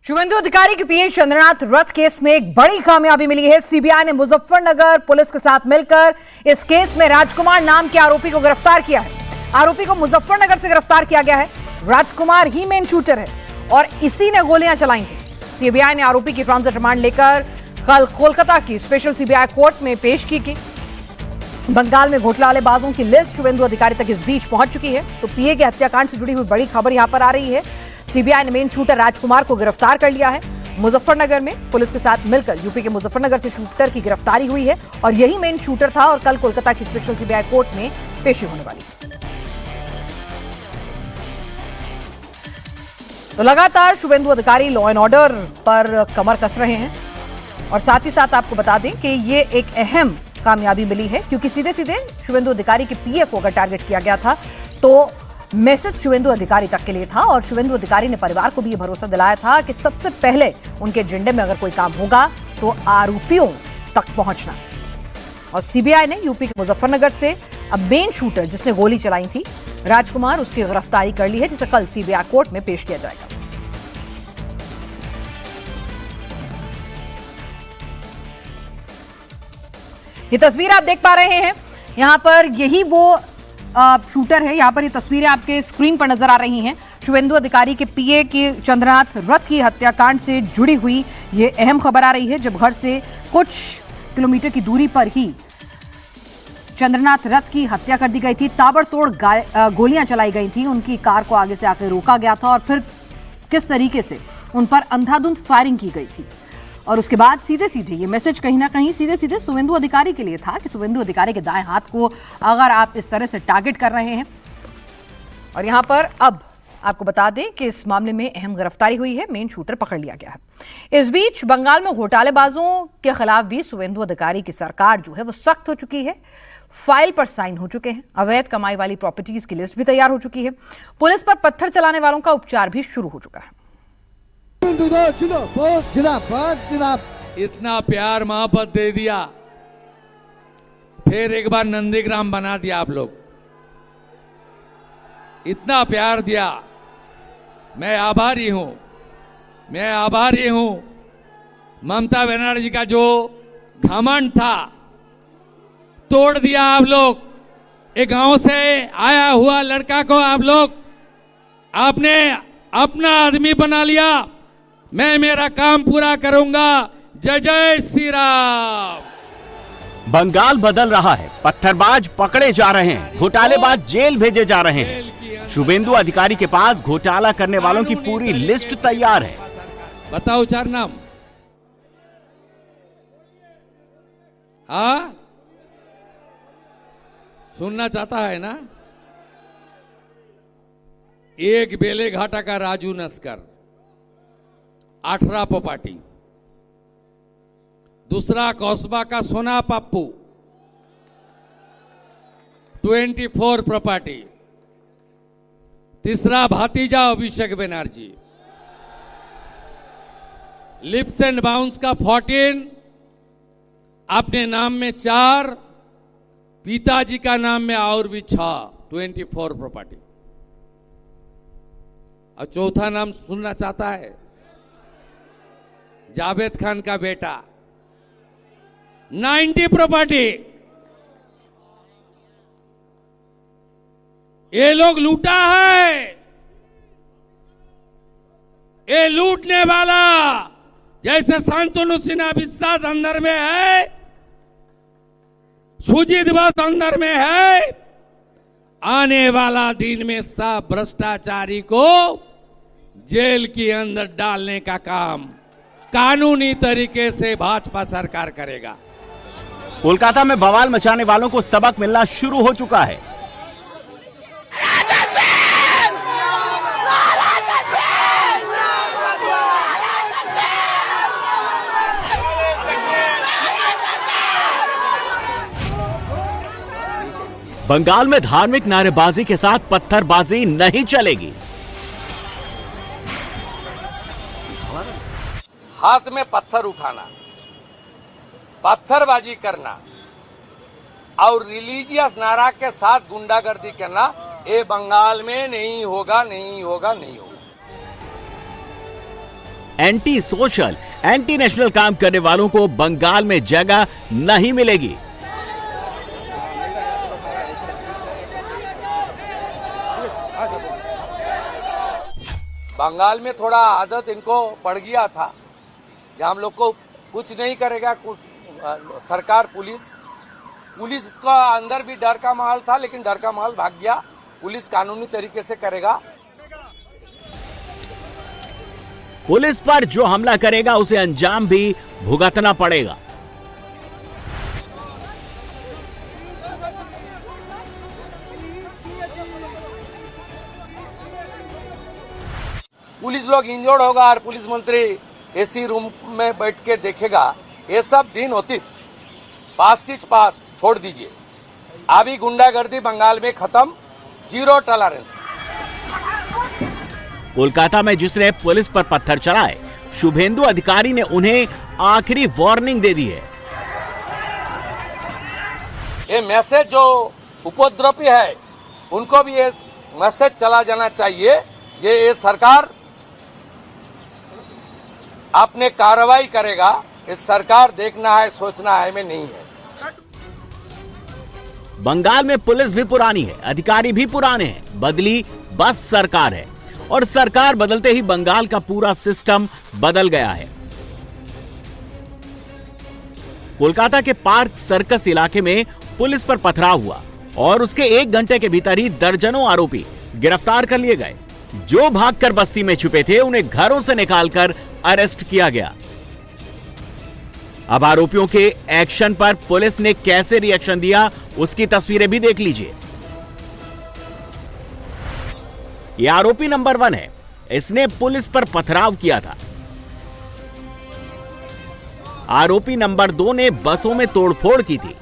शुभेंदु अधिकारी के पीए चंद्रनाथ रथ केस में एक बड़ी कामयाबी मिली है। सीबीआई ने मुजफ्फरनगर पुलिस के साथ मिलकर इस केस में राजकुमार नाम के आरोपी को गिरफ्तार किया है। आरोपी को मुजफ्फरनगर से गिरफ्तार किया गया है। राजकुमार ही मेन शूटर है और इसी ने गोलियां चलाई थी। सीबीआई ने आरोपी की ट्रांजिट रिमांड लेकर कल कोलकाता की स्पेशल सीबीआई कोर्ट में पेश की। बंगाल में घोटालेबाजों की लिस्ट शुभेंदु अधिकारी तक इस बीच पहुंच चुकी है। तो पीए के हत्याकांड से जुड़ी हुई बड़ी खबर यहां पर आ रही है। सीबीआई ने मेन शूटर राजकुमार को गिरफ्तार कर लिया है। मुजफ्फरनगर में पुलिस के साथ मिलकर यूपी के मुजफ्फरनगर से शूटर की गिरफ्तारी हुई है और यही मेन शूटर था और कल कोलकाता की स्पेशल सीबीआई कोर्ट में पेशी होने वाली है। तो लगातार शुभेंदु अधिकारी लॉ एंड ऑर्डर पर कमर कस रहे हैं और साथ ही साथ आपको बता दें कि ये एक अहम कामयाबी मिली है क्योंकि सीधे सीधे शुभेंदु अधिकारी के पीए को अगर टारगेट किया गया था तो मैसेज शुभेंदु अधिकारी तक के लिए था और शुभेंदु अधिकारी ने परिवार को भी ये भरोसा दिलाया था कि सबसे पहले उनके एजेंडे में अगर कोई काम होगा तो आरोपियों तक पहुंचना। और सीबीआई ने यूपी के मुजफ्फरनगर से अब मेन शूटर जिसने गोली चलाई थी राजकुमार, उसकी गिरफ्तारी कर ली है जिसे कल सीबीआई कोर्ट में पेश किया जाएगा। ये तस्वीर आप देख पा रहे हैं, यहां पर यही वो शूटर है। यहां पर ये तस्वीरें आपके स्क्रीन पर नजर आ रही हैं। शुभेंदु अधिकारी के पीए के चंद्रनाथ रथ की हत्याकांड से जुड़ी हुई ये अहम खबर आ रही है। जब घर से कुछ किलोमीटर की दूरी पर ही चंद्रनाथ रथ की हत्या कर दी गई थी, ताबड़तोड़ गोलियां चलाई गई थी, उनकी कार को आगे से आकर रोका गया था और फिर किस तरीके से उन पर अंधाधुंध फायरिंग की गई थी। और उसके बाद सीधे सीधे ये मैसेज कहीं ना कहीं सीधे सीधे शुभेंदु अधिकारी के लिए था कि शुभेंदु अधिकारी के दाएं हाथ को अगर आप इस तरह से टारगेट कर रहे हैं। और यहां पर अब आपको बता दें कि इस मामले में अहम गिरफ्तारी हुई है, मेन शूटर पकड़ लिया गया है। इस बीच बंगाल में घोटालेबाजों के खिलाफ भी शुभेंदु अधिकारी की सरकार जो है वो सख्त हो चुकी है। फाइल पर साइन हो चुके हैं। अवैध कमाई वाली प्रॉपर्टीज की लिस्ट भी तैयार हो चुकी है। पुलिस पर पत्थर चलाने वालों का उपचार भी शुरू हो चुका है। इतना प्यार मोहब्बत दे दिया, फिर एक बार नंदीग्राम बना दिया आप लोग। इतना प्यार दिया, मैं आभारी हूं, मैं आभारी हूं। ममता बनर्जी का जो घमंड था तोड़ दिया आप लोग। एक गांव से आया हुआ लड़का को आप लोग आपने अपना आदमी बना लिया। मैं मेरा काम पूरा करूंगा। जय जय श्री राम। बंगाल बदल रहा है, पत्थरबाज पकड़े जा रहे हैं, घोटालेबाज जेल भेजे जा रहे हैं। शुभेंदु अधिकारी के पास घोटाला करने वालों की पूरी लिस्ट तैयार है। बताओ चार नाम। हाँ, सुनना चाहता है ना? एक बेले घाटा का राजू नस्कर 18 प्रॉपर्टी, दूसरा कौसबा का सोना पप्पू 24 प्रॉपर्टी, तीसरा भातीजा Abhishek Banerjee, lips and bounce का 14, अपने नाम में 4, पिताजी का नाम में और भी 6, 24 प्रॉपर्टी। और चौथा नाम सुनना चाहता है? जावेद खान का बेटा 90 प्रॉपर्टी। ये लोग लूटा है, ये लूटने वाला जैसे शांतनु सिन्हा विश्वास अंदर में है, सुजीत बस अंदर में है। आने वाला दिन में सब भ्रष्टाचारी को जेल के अंदर डालने का काम कानूनी तरीके से भाजपा सरकार करेगा। कोलकाता में बवाल मचाने वालों को सबक मिलना शुरू हो चुका है। बंगाल में धार्मिक नारेबाजी के साथ पत्थरबाजी नहीं चलेगी। हाथ में पत्थर उठाना, पत्थरबाजी करना और रिलीजियस नारा के साथ गुंडागर्दी करना, ये बंगाल में नहीं होगा, नहीं होगा, नहीं होगा। एंटी सोशल, एंटी नेशनल काम करने वालों को बंगाल में जगह नहीं मिलेगी। बंगाल में थोड़ा आदत इनको पड़ गया था कि हम लोग को कुछ नहीं करेगा, कुछ सरकार पुलिस का अंदर भी डर का माहौल था, लेकिन डर का माहौल भाग गया। पुलिस कानूनी तरीके से करेगा। पुलिस पर जो हमला करेगा उसे अंजाम भी भुगतना पड़ेगा। पुलिस लोग इंजर्ड होगा और पुलिस मंत्री एसी रूम में बैठ के देखेगा। ये सब दिन होती, पास्ट इज पास्ट, छोड़ दीजिए। अभी गुंडागर्दी बंगाल में खत्म, जीरो टॉलरेंस। कोलकाता में जिसने पुलिस पर पत्थर चलाए, शुभेंदु अधिकारी ने उन्हें आखिरी वार्निंग दे दी है। ये मैसेज जो उपद्रवी है उनको भी ये मैसेज चला जाना चाहिए। ये सरकार अपने कार्रवाई करेगा। इस सरकार देखना है, सोचना है में नहीं है। बंगाल में पुलिस भी पुरानी है, अधिकारी भी पुराने हैं, बदली बस सरकार है और सरकार बदलते ही बंगाल का पूरा सिस्टम बदल गया है। कोलकाता के पार्क सर्कस इलाके में पुलिस पर पथराव हुआ और उसके 1 घंटे के भीतर ही दर्जनों आरोपी गिरफ्तार कर लिए गए। जो भागकर बस्ती में छुपे थे उन्हें घरों से निकालकर अरेस्ट किया गया। अब आरोपियों के एक्शन पर पुलिस ने कैसे रिएक्शन दिया उसकी तस्वीरें भी देख लीजिए। यह आरोपी नंबर 1 है, इसने पुलिस पर पथराव किया था। आरोपी नंबर 2 ने बसों में तोड़फोड़ की थी।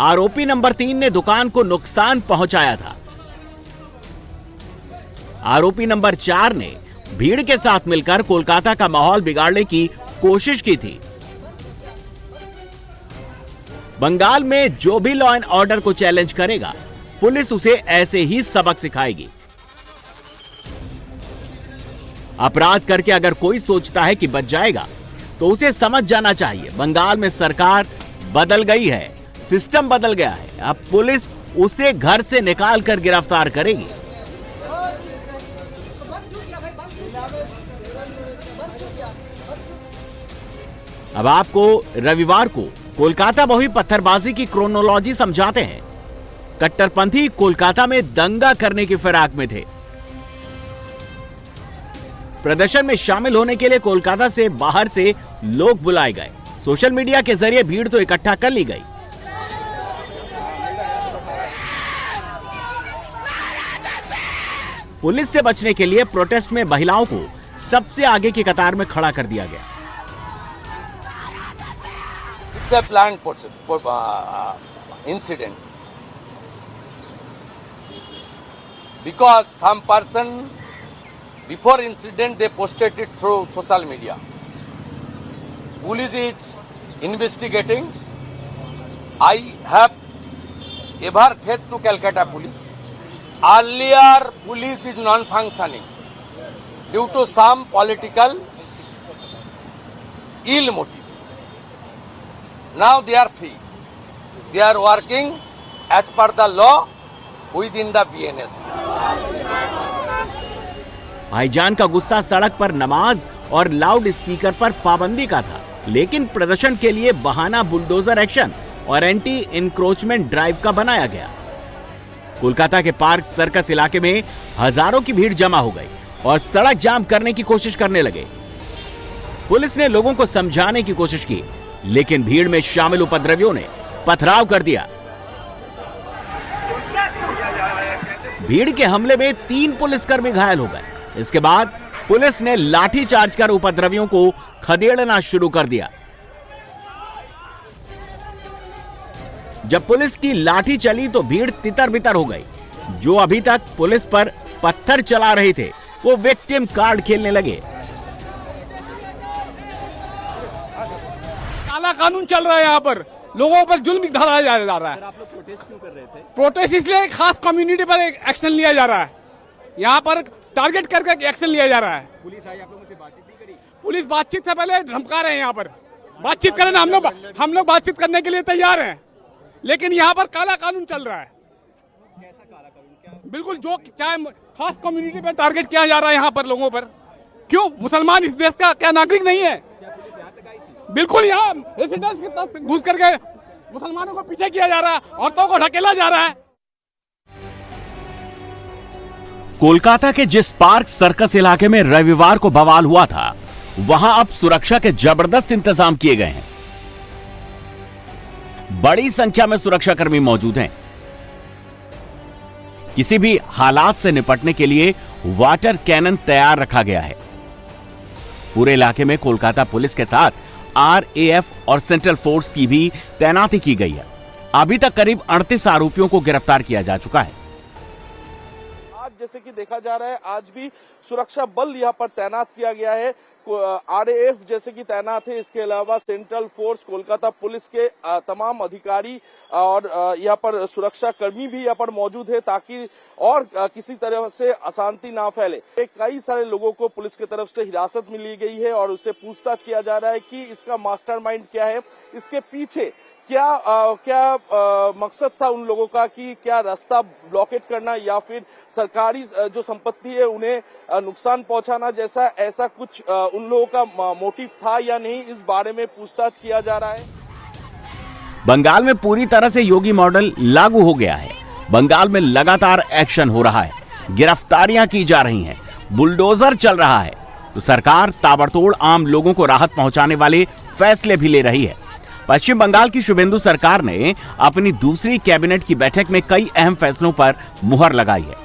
आरोपी नंबर 3 ने दुकान को नुकसान पहुंचाया था। आरोपी नंबर 4 ने भीड़ के साथ मिलकर कोलकाता का माहौल बिगाड़ने की कोशिश की थी। बंगाल में जो भी लॉ एंड ऑर्डर को चैलेंज करेगा, पुलिस उसे ऐसे ही सबक सिखाएगी। अपराध करके अगर कोई सोचता है कि बच जाएगा, तो उसे समझ जाना चाहिए बंगाल में सरकार बदल गई है, सिस्टम बदल गया है। अब पुलिस उसे घर से निकाल कर गिरफ्तार करेगी। अब आपको रविवार को कोलकाता में हुई पत्थरबाजी की क्रोनोलॉजी समझाते हैं। कट्टरपंथी कोलकाता में दंगा करने की फिराक में थे। प्रदर्शन में शामिल होने के लिए कोलकाता से बाहर से लोग बुलाए गए। सोशल मीडिया के जरिए भीड़ तो इकट्ठा कर ली गई। पुलिस से बचने के लिए प्रोटेस्ट में महिलाओं को सबसे आगे की कतार में खड़ा कर दिया गया। It's a planned incident because some person before incident they posted it through social media. Police is investigating. I have ever faith to Calcutta police. Earlier police is non-functioning due to some political ill motive. Now they are free. They are working as per the law within the BNS. भाईजान का गुस्सा सड़क पर नमाज और loud speaker पर पाबंदी का था, लेकिन प्रदर्शन के लिए बहाना बुलडोजर एक्शन और एंटी इंक्रोचमेंट ड्राइव का बनाया गया। कोलकाता के पार्क सर्कस इलाके में हजारों की भीड़ जमा हो गई और सड़क जाम करने की कोशिश करने लगे। पुलिस ने लोगों को समझाने की कोशिश की, लेकिन भीड़ में शामिल उपद्रवियों ने पथराव कर दिया। भीड़ के हमले में 3 पुलिसकर्मी घायल हो गए। इसके बाद पुलिस ने लाठीचार्ज कर उपद्रवियों को खदेड़ना शुरू कर दिया। जब पुलिस की लाठी चली तो भीड़ तितर बितर हो गई। जो अभी तक पुलिस पर पत्थर चला रहे थे वो विक्टिम कार्ड खेलने लगे। काला कानून चल रहा है, यहाँ पर लोगों पर जुल्म ढाया जा रहा है। आप लोग प्रोटेस्ट क्यों कर रहे थे? प्रोटेस्ट इसलिए खास कम्युनिटी पर एक एक्शन लिया जा रहा है। यहाँ पर टारगेट करके एक्शन लिया जा रहा है। पुलिस आई, आप लोगों से बातचीत नहीं करी? पुलिस बातचीत से पहले धमका रहे हैं। यहाँ पर बातचीत करें ना, हम लोग बातचीत करने के लिए तैयार हैं, लेकिन यहाँ पर काला कानून चल रहा है। कैसा काला कानून? क्या? बिल्कुल, जो चाहे खास कम्युनिटी पे टारगेट किया जा रहा है यहाँ पर लोगों पर। क्यों? मुसलमान इस देश का क्या नागरिक नहीं है? बिल्कुल, यहाँ रेसिडेंस के तक घुस करके मुसलमानों को पीछे किया जा रहा है, औरतों को ढकेला जा रहा है। कोलकाता के जिस पार्क सर्कस इलाके में रविवार को बवाल हुआ था, वहां अब सुरक्षा के जबरदस्त इंतजाम किए गए हैं। बड़ी संख्या में सुरक्षाकर्मी मौजूद हैं। किसी भी हालात से निपटने के लिए वाटर कैनन तैयार रखा गया है। पूरे इलाके में कोलकाता पुलिस के साथ आरएएफ और सेंट्रल फोर्स की भी तैनाती की गई है। अभी तक करीब 38 आरोपियों को गिरफ्तार किया जा चुका है। जैसे कि देखा जा रहा है, आज भी सुरक्षा बल यहाँ पर तैनात किया गया है। आरएएफ जैसे कि तैनात है, इसके अलावा सेंट्रल फोर्स, कोलकाता पुलिस के तमाम अधिकारी और यहाँ पर सुरक्षा कर्मी भी यहाँ पर मौजूद है, ताकि और किसी तरह से अशांति ना फैले। कई सारे लोगों को पुलिस की तरफ से हिरासत में ली गई है और उससे पूछताछ किया जा रहा है कि इसका मास्टरमाइंड क्या है, इसके पीछे क्या मकसद था उन लोगों का, कि क्या रास्ता ब्लॉकेट करना या फिर सरकारी जो संपत्ति है उन्हें नुकसान पहुंचाना, जैसा ऐसा कुछ उन लोगों का मोटिव था या नहीं, इस बारे में पूछताछ किया जा रहा है। बंगाल में पूरी तरह से योगी मॉडल लागू हो गया है। बंगाल में लगातार एक्शन हो रहा है, गिरफ्तारियां की जा रही हैं, बुलडोजर चल रहा है, तो सरकार ताबड़तोड़ आम लोगों को राहत पहुंचाने वाले फैसले भी ले रही है। पश्चिम बंगाल की शुभेंदु सरकार ने अपनी दूसरी कैबिनेट की बैठक में कई अहम फैसलों पर मुहर लगाई है।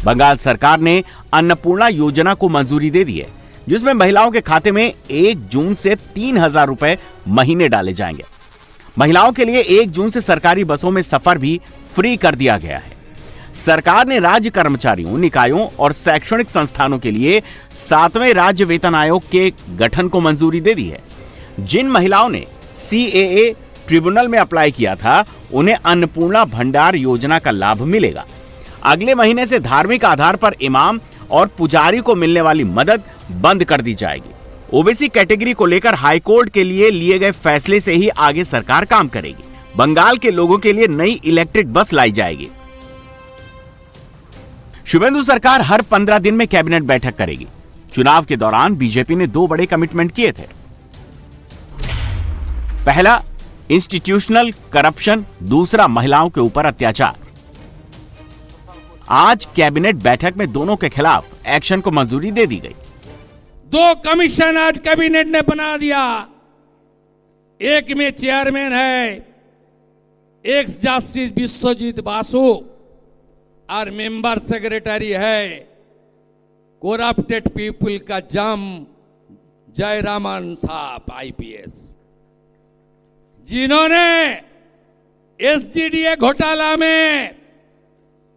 बंगाल सरकार ने अन्नपूर्णा योजना को मंजूरी दे दी है, जिसमें महिलाओं के खाते में 1 जून से 3,000 रुपए महीने डाले जाएंगे। महिलाओं के लिए 1 जून से सरकारी बसों में सफर भी फ्री कर दिया गया है। सरकार ने राज्य कर्मचारियों, निकायों और शैक्षणिक संस्थानों के लिए 7वें राज्य वेतन आयोग के गठन को मंजूरी दे दी है। जिन महिलाओं ने CAA ट्रिब्यूनल में अप्लाई किया था, उन्हें अन्नपूर्णा भंडार योजना का लाभ मिलेगा। अगले महीने से धार्मिक आधार पर इमाम और पुजारी को मिलने वाली मदद बंद कर दी जाएगी। ओबीसी कैटेगरी को लेकर हाईकोर्ट के लिए गए फैसले से ही आगे सरकार काम करेगी। बंगाल के लोगों के लिए नई इलेक्ट्रिक बस लाई जाएगी। शुभेंदु सरकार हर 15 दिन में कैबिनेट बैठक करेगी। चुनाव के दौरान बीजेपी ने 2 बड़े कमिटमेंट किए थे। पहला, इंस्टीट्यूशनल करप्शन, दूसरा महिलाओं के ऊपर अत्याचार। आज कैबिनेट बैठक में दोनों के खिलाफ एक्शन को मंजूरी दे दी गई। 2 कमीशन आज कैबिनेट ने बना दिया। एक में चेयरमैन है एक्स जस्टिस विश्वजीत बासु और मेंबर सेक्रेटरी है कोरप्टेड पीपल का जम जयरामन साहब IPS, जिन्होंने SGDA घोटाला में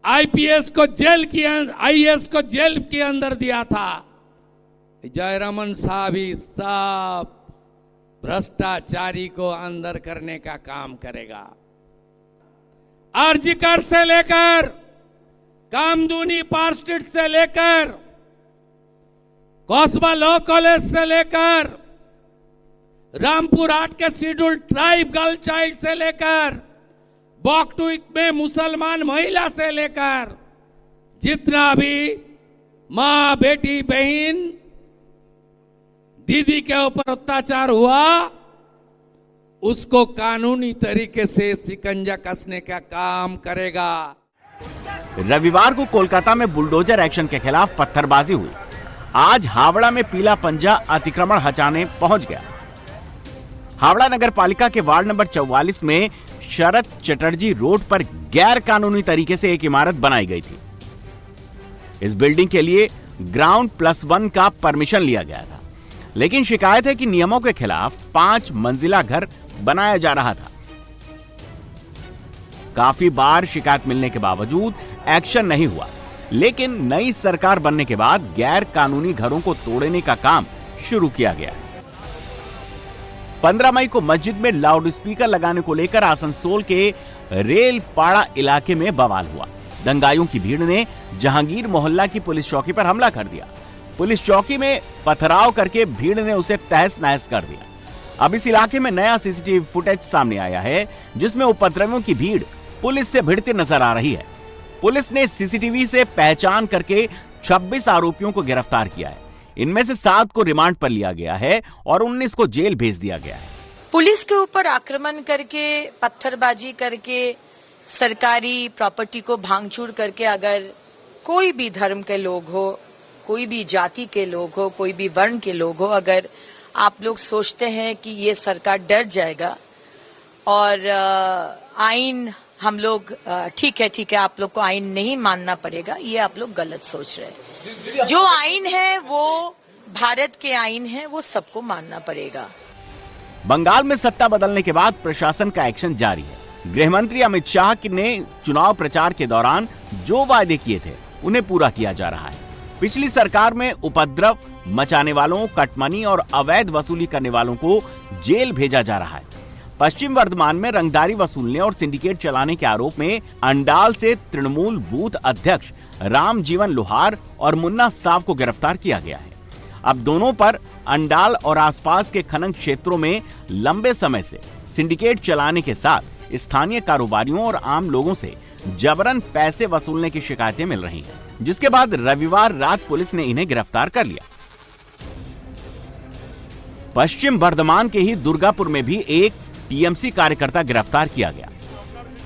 IPS को IAS को जेल के अंदर दिया था। जयरामन साहब ही सब भ्रष्टाचारी को अंदर करने का काम करेगा। आरजीकर से लेकर कामदूनी पार्क स्ट्रीट से लेकर कौसबा लॉ कॉलेज से लेकर रामपुर हाट के शेड्यूल्ड ट्राइब गर्ल चाइल्ड से लेकर बॉकटुइक में मुसलमान महिला से लेकर जितना भी मां, बेटी, बहन, दीदी के ऊपर अत्याचार हुआ, उसको कानूनी तरीके से शिकंजा कसने का काम करेगा। रविवार को कोलकाता में बुलडोजर एक्शन के खिलाफ पत्थरबाजी हुई। आज हावड़ा में पीला पंजा अतिक्रमण हटाने पहुंच गया। हावड़ा नगर पालिका के वार्ड नंबर 44 में शरद चटर्जी रोड पर गैर कानूनी तरीके से एक इमारत बनाई गई थी। इस बिल्डिंग के लिए ग्राउंड +1 का परमिशन लिया गया था, लेकिन शिकायत है कि नियमों के खिलाफ 5 मंजिला घर बनाया जा रहा था। काफी बार शिकायत मिलने के बावजूद एक्शन नहीं हुआ, लेकिन नई सरकार बनने के बाद गैर कानूनी घरों को तोड़ने का काम शुरू किया गया। 15 मई को मस्जिद में लाउड स्पीकर लगाने को लेकर आसनसोल के रेलपाड़ा इलाके में बवाल हुआ। दंगाइयों की भीड़ ने जहांगीर मोहल्ला की पुलिस चौकी पर हमला कर दिया। पुलिस चौकी में पथराव करके भीड़ ने उसे तहस नहस कर दिया। अब इस इलाके में नया सीसीटीवी फुटेज सामने आया है, जिसमें उपद्रवियों की भीड़ पुलिस से भिड़ती नजर आ रही है। पुलिस ने सीसीटीवी से पहचान करके 26 आरोपियों को गिरफ्तार किया है। इनमें से 7 को रिमांड पर लिया गया है और 19 को जेल भेज दिया गया है। पुलिस के ऊपर आक्रमण करके, पत्थरबाजी करके, सरकारी प्रॉपर्टी को भांगचूर करके अगर कोई भी धर्म के लोग हो, कोई भी जाति के लोग हो, कोई भी वर्ण के लोग हो, अगर आप लोग सोचते हैं कि ये सरकार डर जाएगा और आइन हम लोग ठीक है आप लोग को आइन नहीं मानना पड़ेगा, ये आप लोग गलत सोच रहे हैं। जो आइन है वो भारत के आइन है, वो सबको मानना पड़ेगा। बंगाल में सत्ता बदलने के बाद प्रशासन का एक्शन जारी है। गृह मंत्री अमित शाह ने चुनाव प्रचार के दौरान जो वायदे किए थे उन्हें पूरा किया जा रहा है। पिछली सरकार में उपद्रव मचाने वालों, कटमनी और अवैध वसूली करने वालों को जेल भेजा जा रहा है। पश्चिम वर्धमान में रंगदारी वसूलने और सिंडिकेट चलाने के आरोप में अंडाल से तृणमूल बूथ अध्यक्ष राम जीवन लोहार और मुन्ना साव को गिरफ्तार किया गया है। अब दोनों पर अंडाल और आसपास के खनन क्षेत्रों में लंबे समय से सिंडिकेट चलाने के साथ स्थानीय कारोबारियों और आम लोगों से जबरन पैसे वसूलने की शिकायतें मिल रही हैं, जिसके बाद रविवार रात पुलिस ने इन्हें गिरफ्तार कर लिया। पश्चिम बर्धमान के ही दुर्गापुर में भी एक टीएमसी कार्यकर्ता गिरफ्तार किया गया।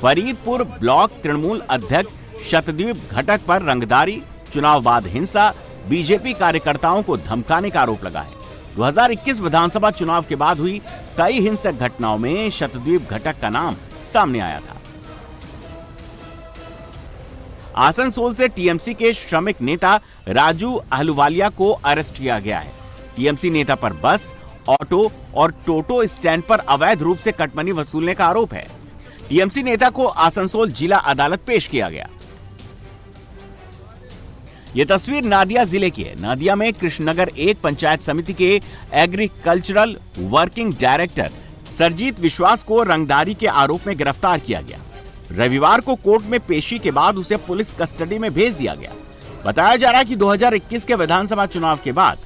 फरीदपुर ब्लॉक तृणमूल अध्यक्ष शतद्वीप घटक पर रंगदारी, चुनाव बाद हिंसा, बीजेपी कार्यकर्ताओं को धमकाने का आरोप लगा है। 2021 विधानसभा चुनाव के बाद हुई कई हिंसक घटनाओं में शतद्वीप घटक का नाम सामने आया था। आसनसोल से टीएमसी के श्रमिक नेता राजू अहलुवालिया को अरेस्ट किया गया है। टीएमसी नेता पर बस, ऑटो और टोटो स्टैंड पर अवैध रूप से कटमनी वसूलने का आरोप है। टीएमसी नेता को आसनसोल जिला अदालत पेश किया गया। यह तस्वीर नादिया जिले की है। नादिया में कृष्णनगर 1 पंचायत समिति के एग्रीकल्चरल वर्किंग डायरेक्टर सरजीत विश्वास को रंगदारी के आरोप में गिरफ्तार किया गया। रविवार को कोर्ट में पेशी के बाद उसे पुलिस कस्टडी में भेज दिया गया। बताया जा रहा है कि 2021 के विधानसभा चुनाव के बाद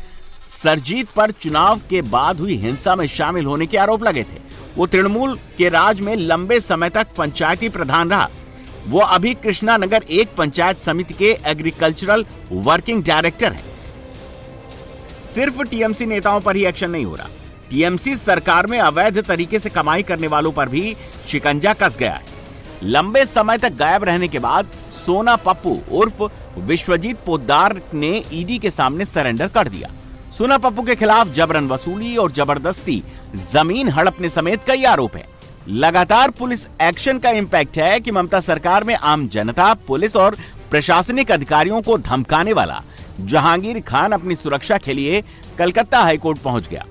सरजीत पर चुनाव के बाद हुई हिंसा में शामिल होने के आरोप लगे थे। वो तृणमूल के राज में लंबे समय तक पंचायती प्रधान रहा। वो अभी कृष्णानगर 1 पंचायत समिति के एग्रीकल्चरल वर्किंग डायरेक्टर हैं। सिर्फ टीएमसी नेताओं पर ही एक्शन नहीं हो रहा, टीएमसी सरकार में अवैध तरीके से कमाई करने वालों पर भी शिकंजा कस गया है। लंबे समय तक गायब रहने के बाद सोना पप्पू उर्फ विश्वजीत पोद्दार ने ईडी के सामने सरेंडर कर दिया। सोना पप्पू के खिलाफ जबरन वसूली और जबरदस्ती जमीन हड़पने समेत कई आरोप हैं। लगातार पुलिस एक्शन का इम्पैक्ट है कि ममता सरकार में आम जनता, पुलिस और प्रशासनिक अधिकारियों को धमकाने वाला जहांगीर खान अपनी सुरक्षा के लिए कलकत्ता हाईकोर्ट पहुंच गया।